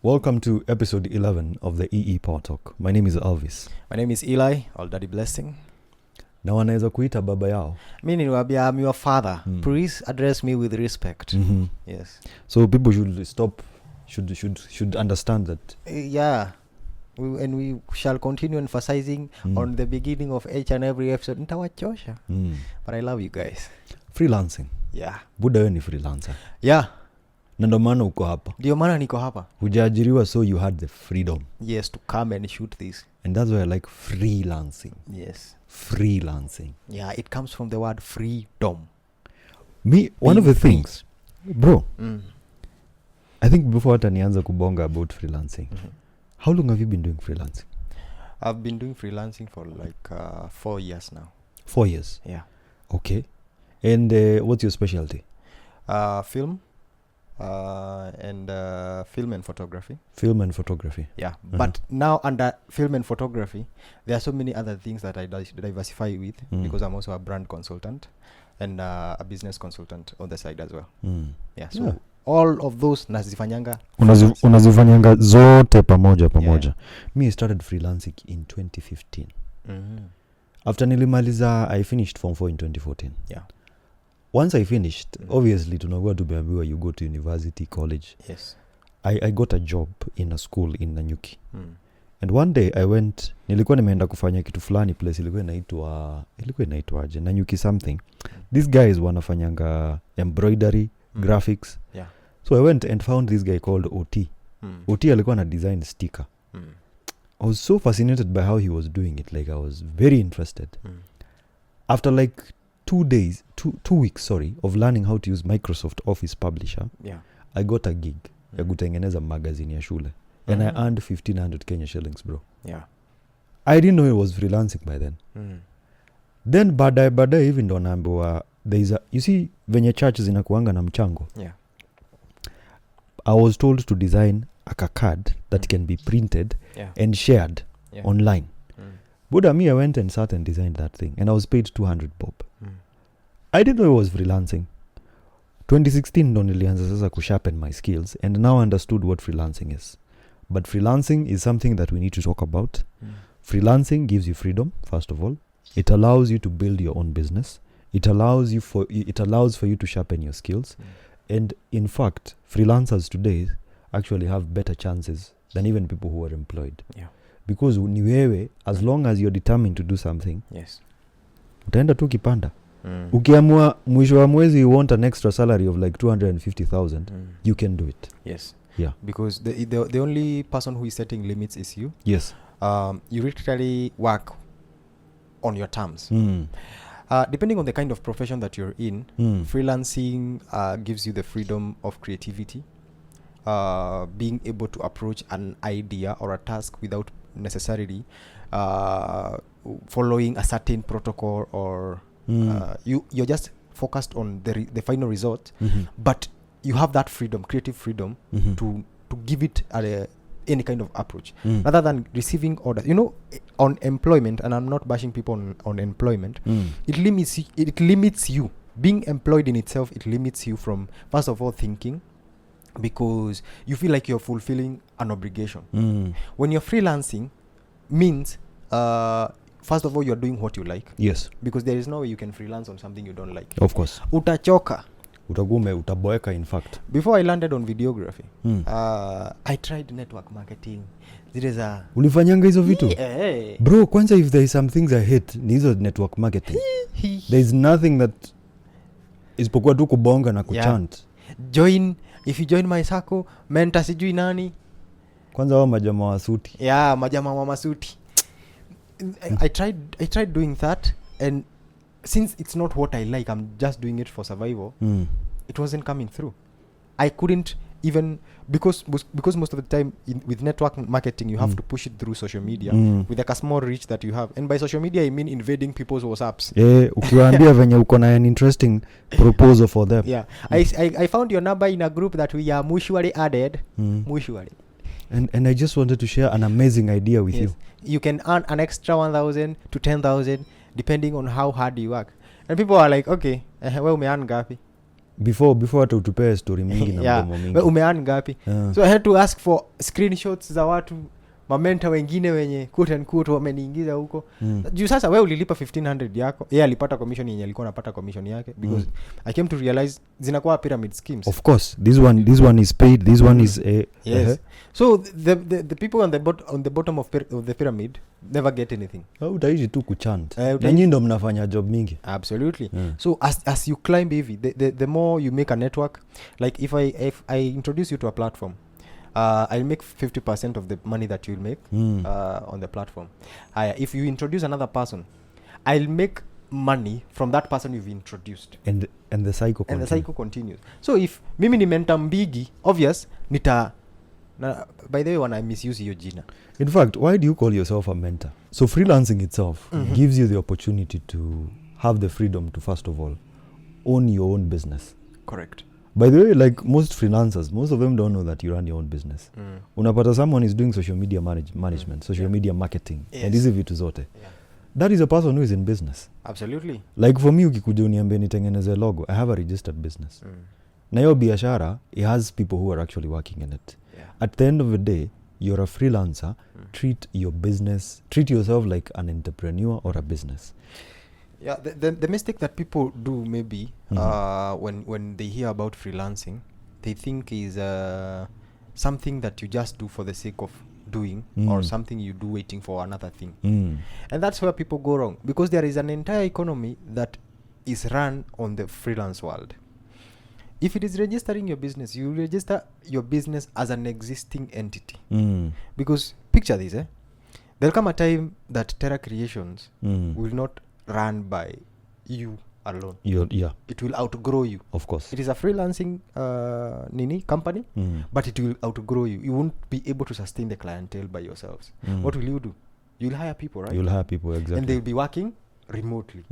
Welcome to episode 11 of the EE Powertalk. My name is Elvis. My name is Eli, all daddy blessing. Na wanaweza kuita baba yao. Mimi niwaambia I'm your father. Please address me with respect. Yes. So people should understand that. Yeah. We shall continue emphasizing on the beginning of each and every episode. Nitawachosha. But I love you guys. Freelancing. Yeah. Buda wewe ni freelancer. Yeah. Na ndo maana uko hapa. Ndio maana niko hapa. Hujaajiriwa, so you had the freedom. Yes, to come and shoot this. And that's why I like freelancing. Yes. Freelancing. Yeah, it comes from the word freedom. One of the things, bro, I think before hata nianza kubonga about freelancing, how long have you been doing freelancing? I've been doing freelancing for like 4 years now. 4 years? Yeah. Okay. And what's your specialty? Film. And film and photography. Film and photography. Yeah. But now under film and photography, there are so many other things that I diversify with because I'm also a brand consultant and a business consultant on the side as well. Yeah. So all of those nazifanyanga. Unazifanyanga zote pamoja. Yeah. Me started freelancing in 2015. After nilimaliza, I finished Form 4 in 2014. Yeah. Once I finished, obviously tunakuwa tumeambiwa you go to university, college. Yes. I got a job in a school in Nanyuki. And one day I went, nilikuwa nimeenda kufanya kitu fulani place ilikuwa inaitwaje, Nanyuki something. These guys wanafanyanga embroidery, graphics. Yeah. So I went and found this guy called OT. OT alikuwa na design sticker. I was so fascinated by how he was doing it. Like I was very interested. After like 2 weeks of learning how to use Microsoft Office Publisher, I got a gig ya kutengeneza magazine ya shule. And I earned 1,500 Kenya shillings, bro. Yeah. I didn't know it was freelancing by then. Then baadaye hivi ndo naambiwa you see venye church zinakuanga na mchango. Yeah. I was told to design a card that can be printed and shared online. Buddha, me, I went and sat and designed that thing. And I was paid 200 bob. I didn't know it was freelancing. 2016 ndo nilianza sasa kusharpen my skills. And now I understood what freelancing is. But freelancing is something that we need to talk about. Freelancing gives you freedom, first of all. It allows you to build your own business. It allows for you to sharpen your skills. And in fact, freelancers today actually have better chances than even people who are employed. Yeah. Because ni wewe, as long as you're determined to do something, utaenda tu kipanda. Ukiamua mwisho wa mwezi you want an extra salary of like 250,000, you can do it. Yes. Yeah. Because the only person who is setting limits is you. Yes. You literally work on your terms. Depending on the kind of profession that you're in, freelancing gives you the freedom of creativity, being able to approach an idea or a task without necessarily following a certain protocol or you're just focused on the final result, but you have that freedom, creative freedom, to give it any kind of approach rather than receiving orders. You know, on employment, and I'm not bashing people on employment, it limits you. Being employed in itself, it limits you from, first of all, thinking, because you feel like you're fulfilling an obligation. When you're freelancing, means first of all, you're doing what you like. Yes. Because there is no way you can freelance on something you don't like. Of course. Utachoka. Utaboeka, in fact. Before I landed on videography, I tried network marketing. Ulifanyanga hizo vitu? Bro, kwanza if there is some things I hate, ni hizo network marketing. There is nothing that isipokuwa tu kubonga na kuchant. If you join my circle, mentor sijui nani. Kwanza wao majamaa wa suti. Yeah, majamaa wa masuti. I tried doing that, and since it's not what I like, I'm just doing it for survival. It wasn't coming through. I couldn't even, because most of the time with network marketing you have to push it through social media with like a small reach that you have, and by social media I mean invading people's WhatsApps. Ukiwaambia venye uko na an interesting proposal for them. I found your number in a group that we are mutually added. Mutually. And I just wanted to share an amazing idea with you. You can earn an extra 1,000 to 10,000 depending on how hard you work. And people are like, okay, wewe umeearn gapi? before hata utupee story mingi na mdomo mingi. Umeearn ngapi? So I had to ask for screenshots za watu mamenta wengine wenye quote and quote wameniingiza huko. Juu sasa wewe ulilipa 1500 yako, yeye alipata commission yenye alikuwa anapata commission yake, because I came to realize zinakuwa pyramid schemes. Of course, this one is paid, this one is yes. So the people on the bottom of the pyramid never get anything. Utaishi tu kuchant. Na nyinyi ndo mnafanya job mingi. Absolutely. So as you climb heavy, the more you make a network, like if I introduce you to a platform, I'll make 50% of the money that you'll make on the platform. If you introduce another person, I'll make money from that person you've introduced. And the cycle continues. And the cycle continues. So if mimi ni mentor mbigi, obvious by the way, when I misuse your jina. In fact, why do you call yourself a mentor? So freelancing itself gives you the opportunity to have the freedom to, first of all, own your own business. Correct. By the way, like most freelancers, most of them don't know that you run your own business. Unapata someone is doing social media management, social media marketing, and hizi vitu zote. That is a person who is in business. Absolutely. Like for me, ukikuja uniambie nitengeneze logo, I have a registered business. Na hiyo biashara, it has people who are actually working in it. At the end of the day, you're a freelancer. Treat yourself like an entrepreneur or a business. Yeah, the mistake that people do maybe when they hear about freelancing, they think is something that you just do for the sake of doing, or something you do waiting for another thing. And that's where people go wrong, because there is an entire economy that is run on the freelance world. If it is registering your business, you register your business as an existing entity. Because picture this, there'll come a time that Terra Creations will not run by you alone. It will outgrow you. Of course. It is a freelancing company, but it will outgrow you. You won't be able to sustain the clientele by yourselves. What will you do? You'll hire people, right? You'll hire people, exactly. And they'll be working remotely.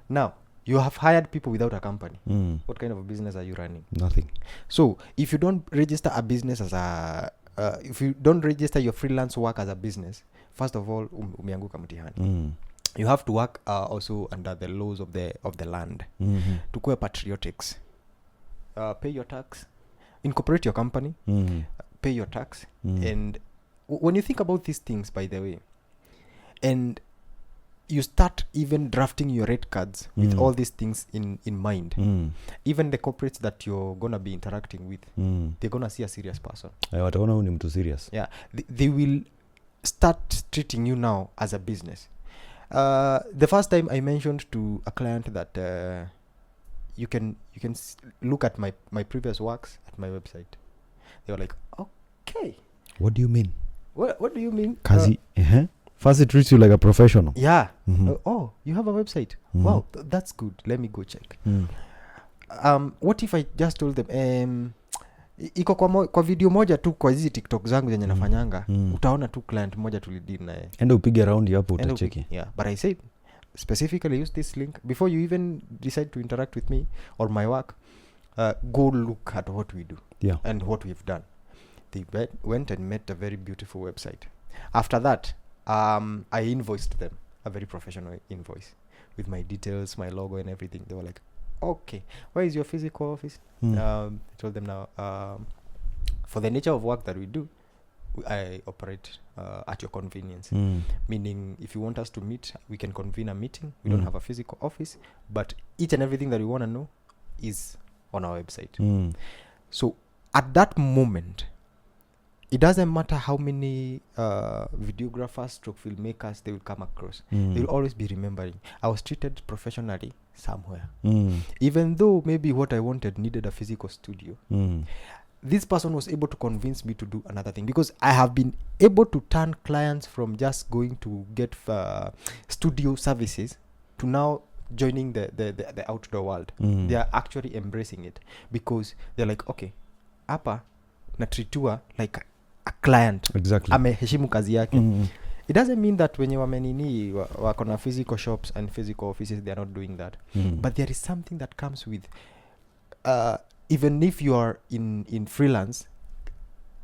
Now, you have hired people without a company. What kind of a business are you running? Nothing. So, if you don't register a business as if you don't register your freelance work as a business, first of all, umeanguka mtihani. You have to work also under the laws of the land. Tukue patriotics. Pay your tax. Incorporate your company. Pay your tax. And when you think about these things, by the way, and you start even drafting your rate cards with all these things in mind, even the corporates that you're going to be interacting with, they're going to see a serious person. Wataona huyu ni mtu serious. Yeah. They will start treating you now as a business. The first time I mentioned to a client that you can look at my previous works at my website, they were like, okay. What do you mean? What do you mean? Kazi, first it treats you like a professional. Yeah. Oh, you have a website. Wow, that's good. Let me go check. What if I just told them, iko kwa video moja tu kwa hizi TikTok zangu zenye nafanyanga, utaona tu client moja tulideal naye. Enda upige round hapo utacheki. Yeah, but I said specifically use this link before you even decide to interact with me or my work. Go look at what we do and what we've done. They went and met a very beautiful website. After that, I invoiced them a very professional invoice with my details, my logo and everything. They were like, okay, where is your physical office? I told them now, for the nature of work that we do, I operate at your convenience. Meaning, if you want us to meet, we can convene a meeting. We don't have a physical office, but each and everything that we want to know is on our website. So at that moment, it doesn't matter how many videographers stroke filmmakers they will come across. They will always be remembering, I was treated professionally somewhere. Even though maybe what I wanted needed a physical studio, this person was able to convince me to do another thing, because I have been able to turn clients from just going to get studio services to now joining the outdoor world. They are actually embracing it, because they're like, okay, hapa na treatiwa like a client. Exactly. Ameheshimu kazi yake. It doesn't mean that when you wamenini wako na physical shops and physical offices, they are not doing that. But there is something that comes with even if you are in freelance,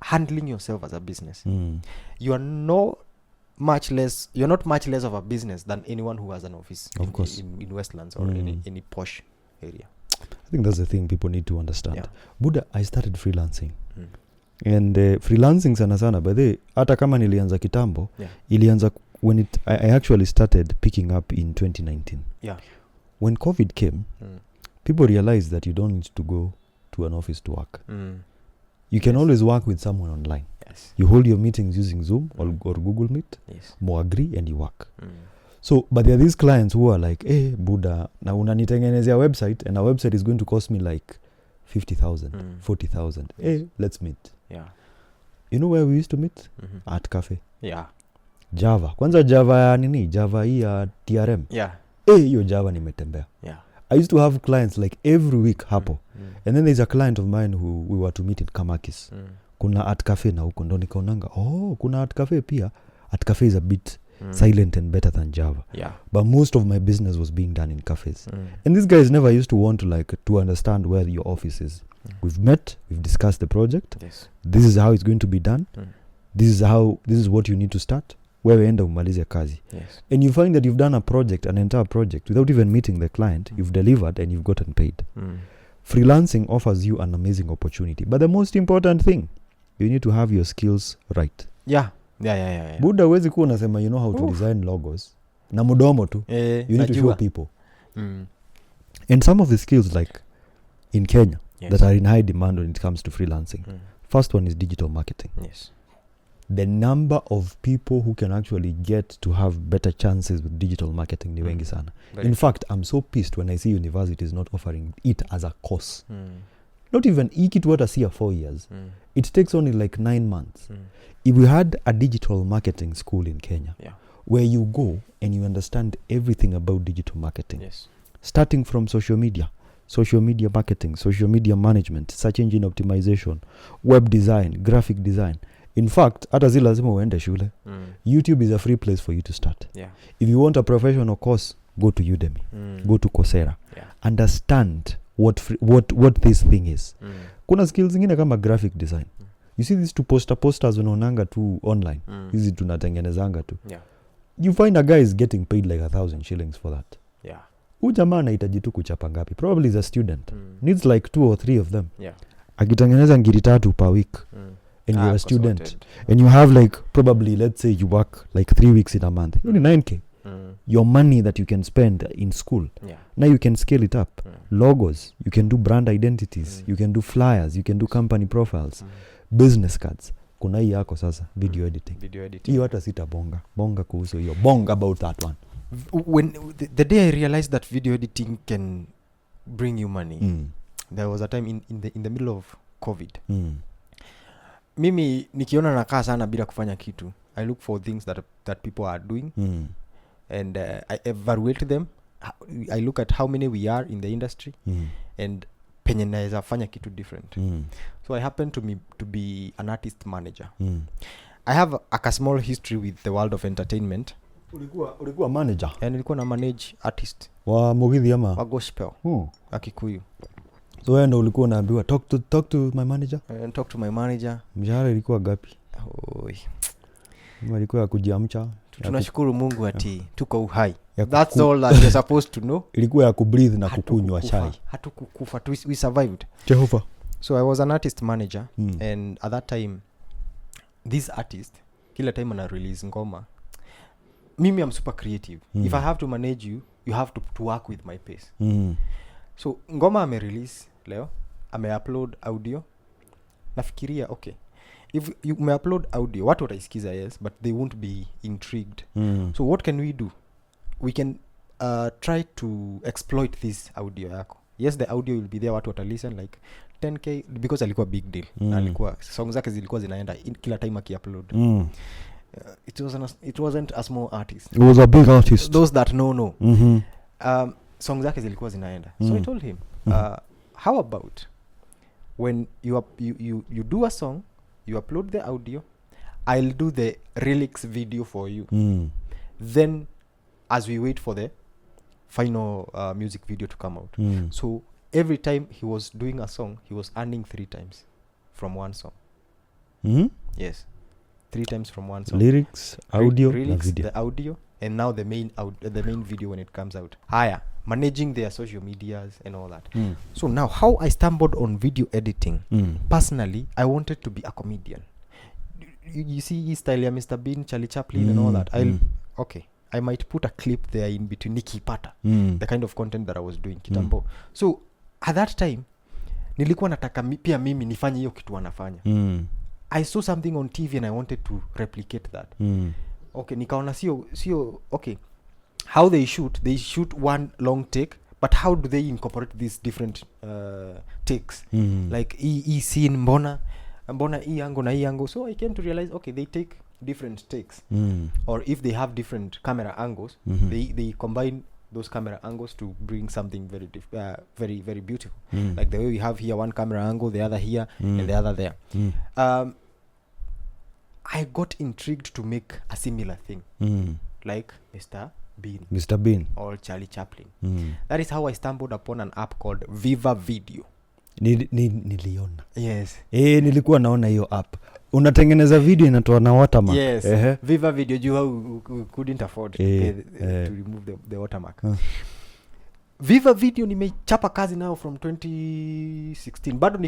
handling yourself as a business. You are not much less of a business than anyone who has an office in Westlands or any posh area. I think that's the thing people need to understand. Yeah. Buddha, I started freelancing. And freelancing sana sana, by the hata kama nilianza kitambo, ilianza when I actually started picking up in 2019. Yeah. When COVID came, people realized that you don't need to go to an office to work. You can always work with someone online. Yes. You hold your meetings using Zoom or Google Meet, more agree and you work. So, but there are these clients who are like, hey, Buddha, na unanitengenezea website and a website is going to cost me like 50,000, 40,000. Hey, let's meet. Yeah. You know where we used to meet? At cafe. Yeah. Java. Kwanza Java ya nini? Java hii ya TRM. Yeah. Hiyo Java nimetembea. Yeah. I used to have clients like every week hapo. And then there's a client of mine who we were to meet in Kamakis. Kuna at cafe na huko ndo nikaonanga, kuna at cafe pia. At cafe is a bit silent and better than Java. Yeah. But most of my business was being done in cafes. And these guys never used to want to understand where your office is. We've met, we've discussed the project. Yes. This is how it's going to be done. This is what you need to start. Wewe enda umalize kazi. Yes. And you find that you've done an entire project without even meeting the client. You've delivered and you've gotten paid. Freelancing offers you an amazing opportunity. But the most important thing, you need to have your skills right. Yeah. Buddha huwezi kuwa unasema you know how to design logos. Na mudomo tu. You need to show people. And some of the skills like in Kenya that are in high demand when it comes to freelancing. First one is digital marketing. Yes. The number of people who can actually get to have better chances with digital marketing ni wengi sana. In fact, I'm so pissed when I see universities not offering it as a course. Not even kitu hata si 4 years. It takes only like 9 months. If we had a digital marketing school in Kenya, where you go and you understand everything about digital marketing, starting from social media marketing, social media management, search engine optimization, web design, graphic design. In fact, hata si lazima uende shule. YouTube is a free place for you to start. If you want a professional course, go to Udemy, go to Coursera. Understand what this thing is. Kuna skills zingine kama graphic design. You see these two posters unaonanga tu online. Hizi tunatengenezanga tu. You find a guy is getting paid like 1,000 shillings for that. Huyu jamaa anahitaji tu kuchapa ngapi? Probably is a student. Needs like 2 or 3 of them. Akitengeneza ngiri 3 per week. And you're a student. Sorted. And you have like probably, let's say you work like 3 weeks in a month. Only 9K. Your money that you can spend in school. Now you can scale it up. Logos. You can do brand identities. You can do flyers. You can do company profiles. Business cards. Kuna hii yako sasa. Video editing. Hiyo hata sita bonga kuhusu hiyo. Bonga about that one. When the day I realized that video editing can bring you money, there was a time in the middle of COVID. Mimi nikiona nakaa sana bila kufanya kitu, I look for things that people are doing, and I evaluate them. I look at how many we are in the industry, and penye naweza fanya kitu different. So I happen to be an artist manager. I have a small history with the world of entertainment. Ulikuwa manager? And nilikuwa na manage artist wa Mugithi ama wa gospel Akikuyu. So wewe ndo ulikuwa unaambiwa talk to my manager? And talk to my manager. Mshahara ilikuwa gapi? Ilikuwa ya kujiamcha. Tunashukuru Mungu ati tuko uhai. That's all that you're supposed to know. Ilikuwa ya kubreathe na kukunywa chai. Hatukukufa, we survived. Jehovah. So I was an artist manager, and at that time this artist kila time ana release ngoma. Mimi I'm super creative. If I have to manage you have to work with my pace. So ngoma ame release leo, ame upload audio. Nafikiria okay, if you may upload audio, watu wataisikiza yes, but they won't be intrigued. So what can we do? We can try to exploit this audio yako. Yes, the audio will be there, watu wata listen like 10k because alikuwa big deal. Alikuwa songs zake zilikuwa zinaenda kila time aki-upload. It wasn't a small artist. It was a big artist. Those that know. Songs zake zilikuwa zinaenda. So I told him, how about when you do a song, you upload the audio, I'll do the lyrics video for you. Then as we wait for the final music video to come out. So every time he was doing a song, he was earning 3 times from one song. Yes. 3 times from one song. Lyrics, audio, lyrics, video. The audio, and now the main video when it comes out. Haya, managing their social medias and all that. So now how I stumbled on video editing, personally, I wanted to be a comedian. You see his style ya Mr. Bean, Charlie Chaplin and all that. I might put a clip there in between nikipata, the kind of content that I was doing kitambo. So at that time nilikuwa nataka pia mimi nifanye hiyo kitu wanafanya. I saw something on TV and I wanted to replicate that. Okay, nikaona sio okay. How they shoot one long take, but how do they incorporate these different takes? Like hii scene mbona hii angle na hii angle. So I came to realize, okay, they take different takes. Or if they have different camera angles, they combine those camera angles to bring something very very beautiful. Like the way we have here one camera angle, the other here, and the other there. I got intrigued to make a similar thing, like Mr. Bean or Charlie Chaplin. That is how I stumbled upon an app called Viva Video. Niliona. Yes. Nilikuwa naona hiyo app. Unatengeneza video inatoa na watermark. Yes. Viva Video, you couldn't afford to remove the watermark. Viva Video nimechapa kazi nao from 2016. Bado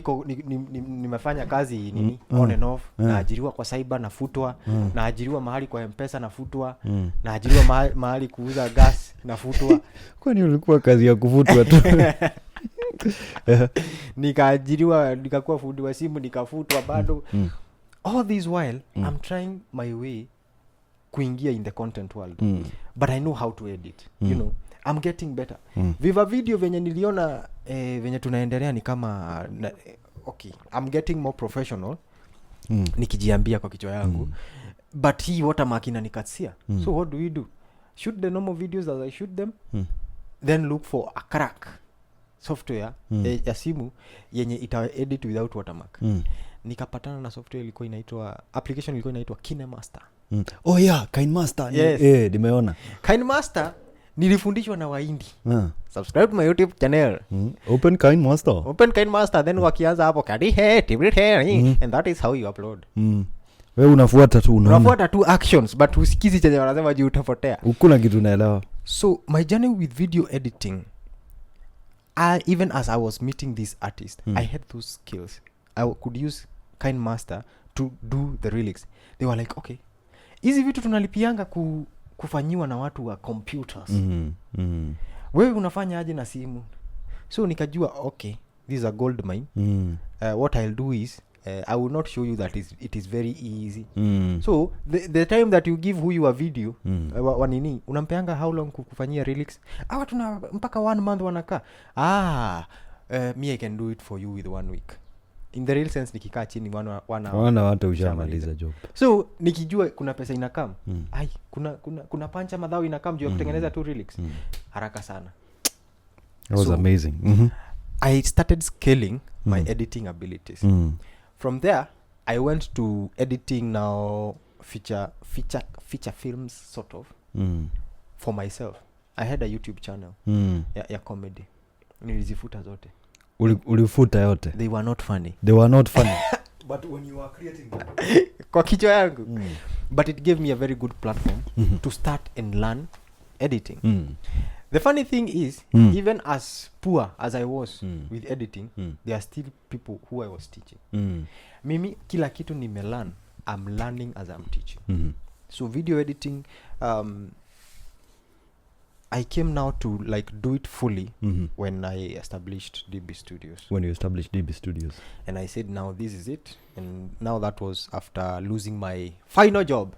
nimefanya kazi on and off. Naajiriwa kwa cyber nafutwa, naajiriwa mahali kwa M-Pesa nafutwa, naajiriwa mahali kuuza gas nafutwa. Kwani ulikuwa kazi ya kufutwa tu? Nikaajiriwa, nikakuwa fundi wa simu, nikafutwa bado. All this while I'm trying my way kuingia in the content world. But I know how to edit. You know, I'm getting better. Viva Video venye niliona venye tunaendelea ni kama okay, I'm getting more professional. Nikijiambia kwa kichwa yangu. But hii watermark inanikatsia. So what do we do? Shoot the normal videos as I shoot them. Then look for a crack software ya simu yenye ita edit without watermark. Nikapatana na software ilikuwa inaitwa application ilikuwa inaitwa KineMaster. Oh yeah, KineMaster. Yes. Nimeona. KineMaster nilifundishwa na Wahindi. Subscribe to my YouTube channel. Open KineMaster. Then wakianza hapo kadi he tibrit he and that is how you upload. Wewe unafuata tu actions but usikizi chenye wanasema juu utapotea. Ukuna kitu naelewa. So my journey with video editing, even as I was meeting this artist, I had those skills. I could use KineMaster to do the lyrics. They were like, okay, hizi vitu tunalipianga kufanyiwa na watu wa computers. Wewe unafanya aje na simu? So nikajua, okay, this is a gold mine. What I'll do is I will not show you that it is very easy. So the time that you give who your video wanini unampeanga how long kufanyia lyrics? Tuna mpaka 1 month wanakaa. Me I can do it for you with 1 week. In the real sense nikikaa chini wana watu ushamaliza job. So nikijua kuna pesa inakam, kuna pancha madhao inakam juu ya kutengeneza tu lyrics. Haraka sana. That was amazing. I started scaling my editing abilities. From there I went to editing now feature films sort of for myself. I had a YouTube channel ya comedy. Nilizifuta zote. Ulifuta yote? They were not funny. But when you are creating them kwa kichwa yangu. But it gave me a very good platform to start and learn editing. The funny thing is, even as poor as I was with editing, there are still people who I was teaching. Mimi kila kitu nimelearn, I'm learning as I'm teaching. So video editing, I came now to like do it fully when I established DB Studios. When you established DB Studios. And I said, now this is it. And now that was after losing my final job.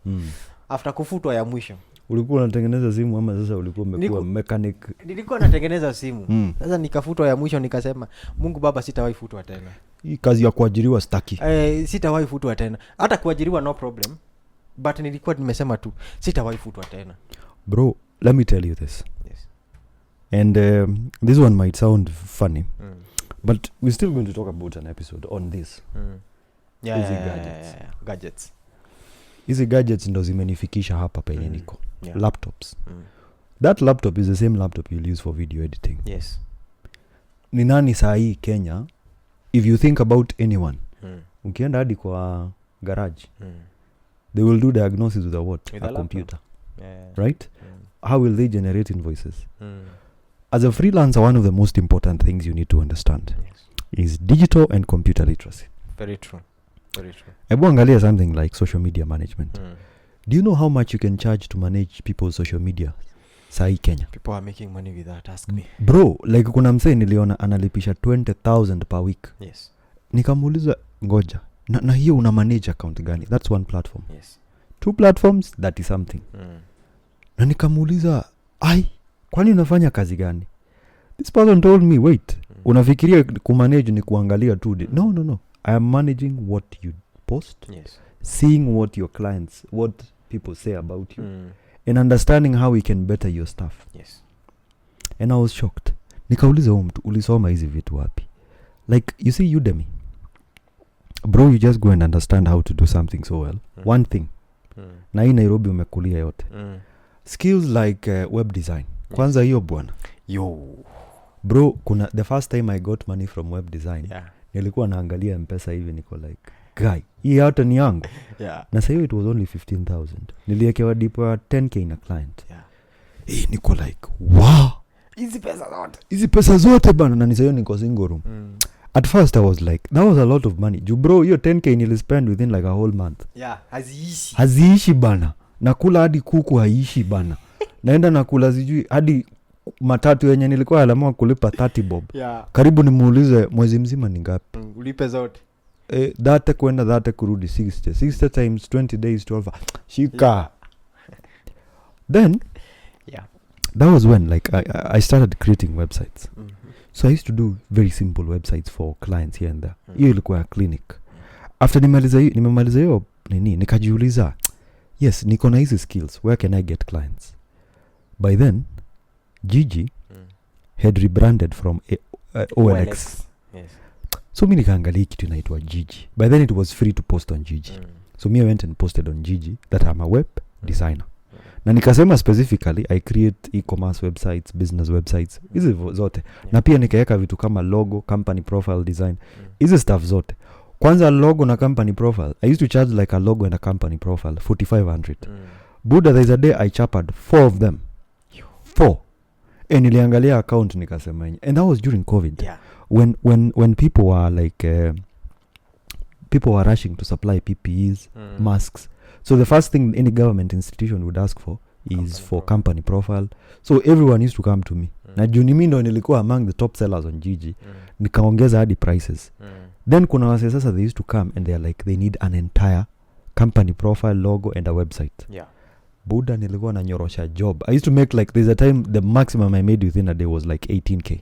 After kufutwa ya mwisho. Ulikuwa unatengeneza simu ama sasa ulikuwa umekuwa mechanic? Nilikuwa natengeneza simu. Sasa nikafutwa ya mwisho nikasema, Mungu Baba sitawahi futwa tena. Hii kazi ya kuajiriwa staki. Sitawahi futwa tena. Hata kuajiriwa no problem. But nilikuwa nimesema tu, sitawahi futwa tena. Bro, let me tell you this. Yes. And this one might sound funny. But we're still going to talk about an episode on this. Gadgets. Hizi gadgets ndo zimenifikisha hapa penye niko. Laptops. That laptop is the same laptop you'll use for video editing. Yes. Ni nani saa hii Kenya, if you think about anyone, ukienda hadi kwa garage, they will do diagnosis with a what? With a a computer. Yeah. Right? How will they generate invoices? as a freelancer, one of the most important things you need to understand is digital and computer literacy. Very true. Very true. Ebu angalia something like social media management. Do you know how much you can charge to manage people's social media? Sahi Kenya. People are making money with that, ask me. Bro, like kuna msee niliona analipisha 20,000 per week. Yes. Nikamuuliza ngoja. Na hiyo una manage account gani? That's one platform. Yes. 2 platforms, that is something. Na nikamuuliza, kwani unafanya kazi gani? This person told me, wait, unafikiria kumanage ni kuangalia tu? No. I am managing what you post. Yes. Seeing what your clients, what people say about you. And understanding how we can better your stuff. Yes. And I was shocked. Nikauliza mtu, ulisoma hizi vitu wapi? Like, you see Udemy. Bro, you just go and understand how to do something so well. One thing. Na hii Nairobi umekulia yote. Skills like web design. Kwanza hiyo bwana. Yo. Bro, the first time I got money from web design. Nilikuwa naangalia M-Pesa hivi niko like, guy, hii hata ni yangu. Na sasa it was only 15,000. Niliekewa depo ya 10k na client. Niko like, wow. Hizi pesa zote bana, na nisayo niko single room. At first I was like, that was a lot of money. Bro, hiyo 10k nilispend within like a whole month. Haziishi bana. Nakula hadi kuku haishi bana. Naenda nakula sijui hadi matatu yenye nilikuwa alamua kulipa 30 bob. Karibu nimuulize mwezi mzima ni ngapi? Ulipe zote. Date kwenda date kurudi 60 times 20 days 12. Shika. Then that was when like I started creating websites. So I used to do very simple websites for clients here and there. Hiyo ilikuwa clinic. After nimemaliza hiyo nikajiuliza, yes, niko na hizi skills, where can I get clients? By then Gigi had rebranded from OLX. Yes. So mimi nikaangalia kitu inaitwa Gigi. By then it was free to post on Gigi. So me went and posted on Gigi that I'm a web designer. Na nikasema specifically I create e-commerce websites, business websites, hizi zote. Na pia nikaweka vitu kama logo, company profile design, hizi stuff zote. Kwanza logo na company profile, I used to charge like a logo and a company profile 4,500. Buddha, there's a day I chapped 4 of them. 4. And niliangalia account nikasema, and that was during COVID. When people were like people were rushing to supply PPEs, masks. So the first thing any government institution would ask for is company profile. So everyone used to come to me. Na juni mimi ndo nilikuwa among the top sellers on Gigi. Nikaongeza hadi prices. Then kuna wase sasa they used to come and they're like they need an entire company profile, logo and a website. Buddha, nilikuwa na nyorosha job. I used to make like, there's a time the maximum I made within a day was like 18k.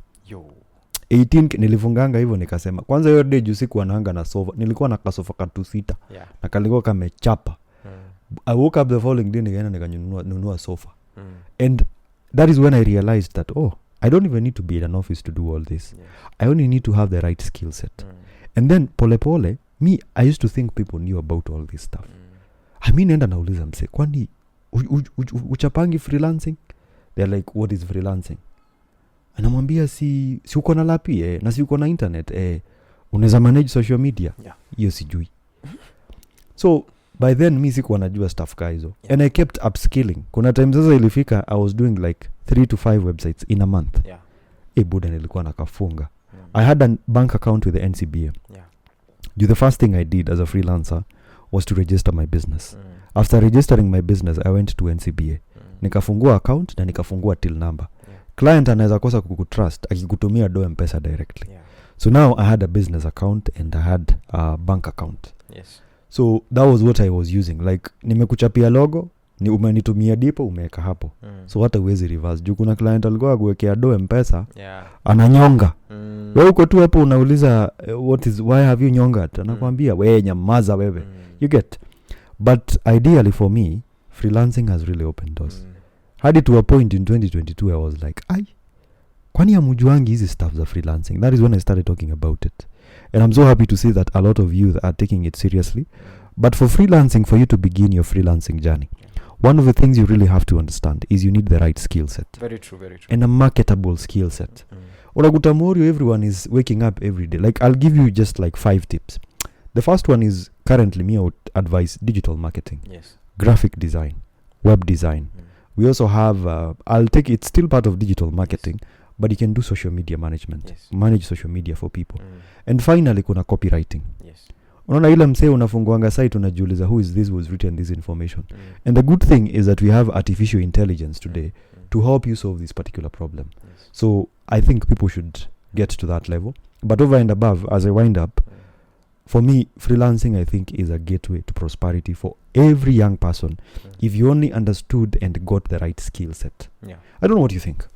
18k nilifunganga hivyo nikasema. Kwanza hiyo day usiku anaanga na sofa. Nilikuwa na kasofa katu 6. Na kalikuwa kamechapa. I woke up the following day nikaenda nikanunua sofa. And that is when I realized that I don't even need to be in an office to do all this. I only need to have the right skill set. And then pole me, I used to think people knew about all this stuff. I mean, nenda nauliza mse, kwani uchapangi freelancing? They're like, what is freelancing? Anamwambia si uko na lapi na si uko na internet unaweza manage social media. Hiyo sijui. So by then mimi sikuwa najua stuff ka hizo. And I kept upskilling. Kuna time sasa ilifika I was doing like 3 to 5 websites in a month. Buda nilikuwa nakafunga. I had a bank account with the NCBA. The first thing I did as a freelancer was to register my business. After registering my business, I went to NCBA. Nikafungua account na nikafungua till number. Client anaweza kosa kukutrust akikutumia do M-Pesa directly. So now I had a business account and I had a bank account. So that was what I was using. Like nimekuchapia logo, ni umenitumia dipo umeweka hapo. So hata uwezi reverse. Juu kuna client alikuwa kuwekea do M-Pesa, ananyonga. Wewe uko tu hapo unauliza why have you nyonga? Anakuambia wewe nyamaza wewe. You get. But ideally for me, freelancing has really opened doors. Hadi to a point in 2022 I was like, kwani hamjuangi hizi stuff za freelancing? That is when I started talking about it. And I'm so happy to see that a lot of youth are taking it seriously. But for freelancing, for you to begin your freelancing journey, one of the things you really have to understand is you need the right skill set. Very true, very true. And a marketable skill set. Unakuta Morio, everyone is waking up every day. Like I'll give you just like 5 tips. The first one is currently me I would advise digital marketing. Graphic design, web design. We also have, it's still part of digital marketing, but you can do social media management. Yes. Manage social media for people. And finally kuna copywriting. Yes. Unaona ile msee unafunguanga site unajiuliza who is this was written this information. And the good thing is that we have artificial intelligence today to help you solve this particular problem. Yes. So I think people should get to that level. But over and above, as I wind up, for me, freelancing, I think, is a gateway to prosperity for every young person if you only understood and got the right skill set. Yeah. I don't know what you think.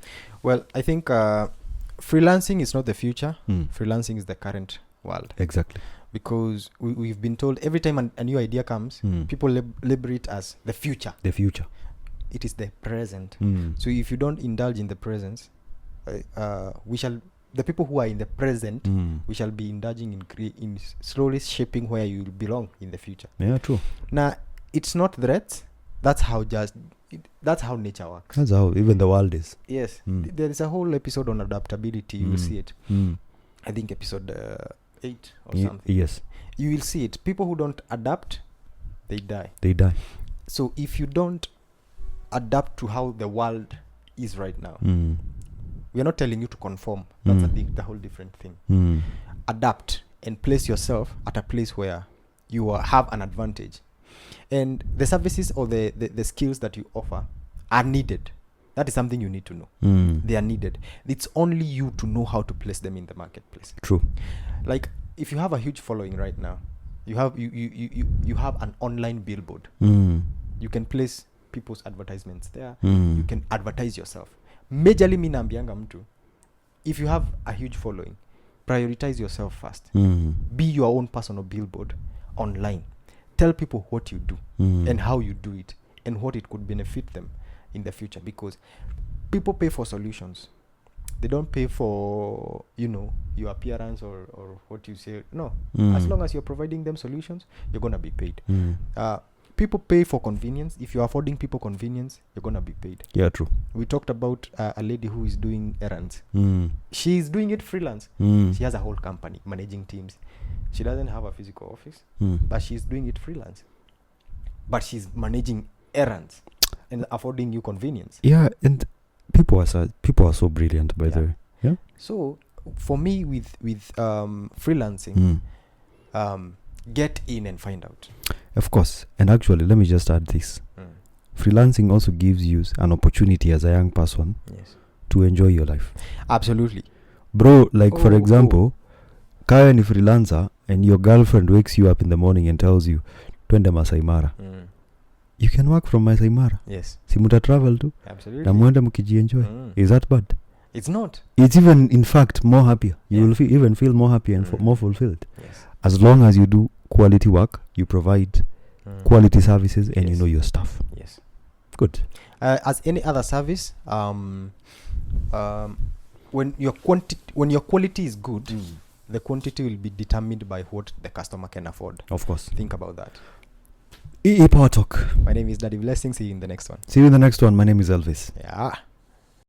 Well, I think freelancing is not the future. Freelancing is the current world. Exactly. Because we've been told every time a new idea comes, people label it as the future. The future. It is the present. So if you don't indulge in the presence, the people who are in the present, we shall be indulging in slowly shaping where you belong in the future. Yeah, true. Now, it's not threats. That's how nature works. That's how even the world is. Yes. There is a whole episode on adaptability. You will see it. I think episode 8 or something. Yes. You will see it. People who don't adapt, they die. They die. So if you don't adapt to how the world is right now, we are not telling you to conform. That's the whole different thing. Adapt and place yourself at a place where you have an advantage. And the services or the skills that you offer are needed. That is something you need to know. They are needed. It's only you to know how to place them in the marketplace. True. Like if you have a huge following right now, you have an online billboard. You can place people's advertisements there. You can advertise yourself. Majorly mi naambianga mtu, if you have a huge following, prioritize yourself first. Be your own personal billboard online. Tell people what you do and how you do it and what it could benefit them in the future, because people pay for solutions. They don't pay for, your appearance or what you say. No. As long as you're providing them solutions, you're going to be paid. People pay for convenience. If you're affording people convenience, you're going to be paid. Yeah, true. We talked about a lady who is doing errands. She's doing it freelance. She has a whole company managing teams. She doesn't have a physical office, but she's doing it freelance. But she's managing errands and affording you convenience. Yeah, and people are so brilliant, by the way. Yeah. So for me, with freelancing, get in and find out. Of course. And actually, let me just add this. Freelancing also gives you an opportunity as a young person to enjoy your life. Absolutely. Bro, like for example, kaya ni freelancer and your girlfriend wakes you up in the morning and tells you, twende Masai Mara. You can work from Masai Mara. Yes. Si muta travel too. Absolutely. Na muende mkijienjoy. Is that bad? It's not. It's even, in fact, more happier. You will even feel more happy and more fulfilled. Yes. As long as you do quality work, you provide quality services, and you know your stuff. Yes. Good. As any other service, when your quality is good, the quantity will be determined by what the customer can afford. Of course. Think about that. EE Powertalk. My name is Daddy Blessing. See you in the next one. See you in the next one. My name is Elvis. Yeah.